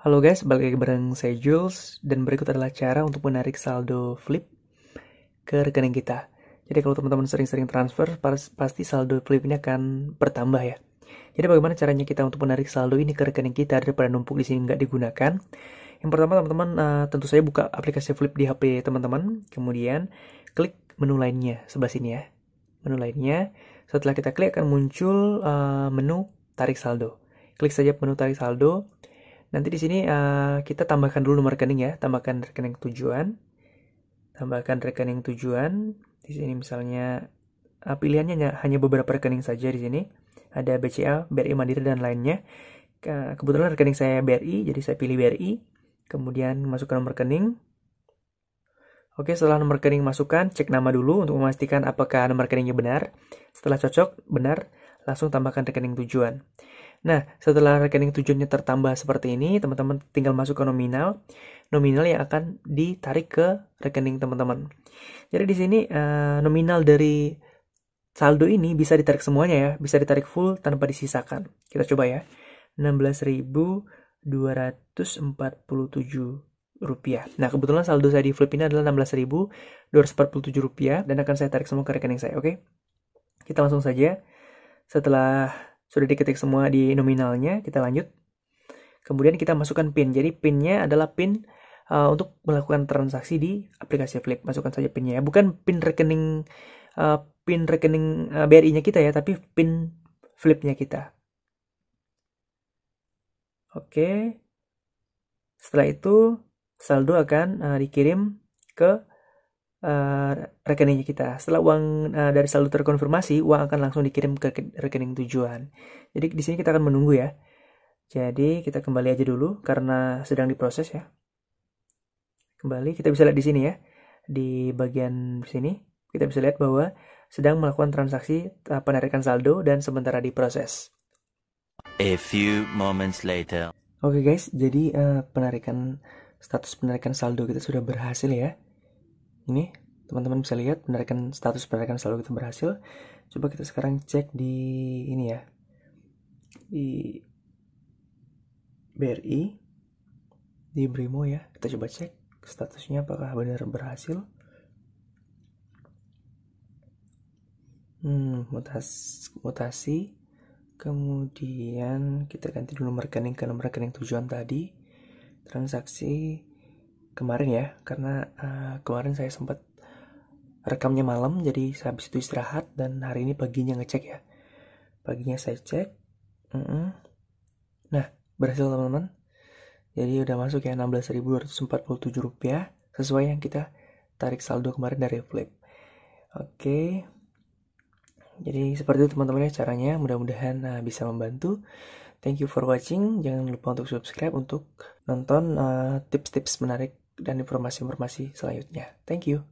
Halo guys, balik lagi bareng saya Jules dan berikut adalah cara untuk menarik saldo flip ke rekening kita. Jadi kalau teman-teman sering-sering transfer, pasti saldo flip ini akan bertambah ya. Jadi bagaimana caranya kita untuk menarik saldo ini ke rekening kita daripada numpuk di sini nggak digunakan? Yang pertama teman-teman tentu saja buka aplikasi flip di HP teman-teman, kemudian klik menu lainnya sebelah sini ya. Menu lainnya, setelah kita klik akan muncul menu tarik saldo. Klik saja menu tarik saldo. Nanti di sini kita tambahkan dulu nomor rekening ya, tambahkan rekening tujuan. Tambahkan rekening tujuan. Di sini misalnya pilihannya hanya beberapa rekening saja di sini. Ada BCA, BRI Mandiri dan lainnya. Kebetulan rekening saya BRI, jadi saya pilih BRI. Kemudian masukkan nomor rekening. Oke, setelah nomor rekening masukkan, cek nama dulu untuk memastikan apakah nomor rekeningnya benar. Setelah cocok, benar, langsung tambahkan rekening tujuan. Nah, setelah rekening tujuannya tertambah seperti ini, teman-teman tinggal masuk ke nominal yang akan ditarik ke rekening teman-teman. Jadi di sini nominal dari saldo ini bisa ditarik semuanya ya, bisa ditarik full tanpa disisakan. Kita coba ya, 16.247 rupiah. Nah, kebetulan saldo saya di flip ini adalah 16.247 rupiah dan akan saya tarik semua ke rekening saya, oke? Kita langsung saja. Setelah sudah diketik semua di nominalnya, kita lanjut. Kemudian kita masukkan PIN. Jadi PIN-nya adalah PIN untuk melakukan transaksi di aplikasi Flip. Masukkan saja PIN-nya ya. Bukan PIN rekening BRI-nya kita ya, tapi PIN Flip-nya kita. Oke. Setelah itu saldo akan dikirim ke rekeningnya kita. Setelah uang dari saldo terkonfirmasi, uang akan langsung dikirim ke rekening tujuan. Jadi di sini kita akan menunggu ya. Jadi kita kembali aja dulu karena sedang diproses ya. Kembali kita bisa lihat di sini ya. Di bagian sini kita bisa lihat bahwa sedang melakukan transaksi penarikan saldo dan sementara diproses. A few moments later. Oke guys, jadi status penarikan saldo kita sudah berhasil ya. Ini teman-teman bisa lihat status penarikan saldo kita berhasil. Coba kita sekarang cek di ini ya, di BRI, di Brimo ya. Kita coba cek statusnya apakah benar berhasil. Mutasi. Kemudian kita ganti dulu nomor rekening ke nomor rekening tujuan tadi. Transaksi kemarin ya, karena kemarin saya sempat rekamnya malam, jadi habis itu istirahat dan hari ini paginya ngecek ya. Paginya saya cek. Nah, berhasil teman-teman. Jadi udah masuk ya 16.247 rupiah sesuai yang kita tarik saldo kemarin dari Flip. Oke. Jadi seperti itu teman-teman ya caranya, mudah-mudahan bisa membantu. Thank you for watching. Jangan lupa untuk subscribe untuk nonton tips-tips menarik dan informasi-informasi selanjutnya. Thank you.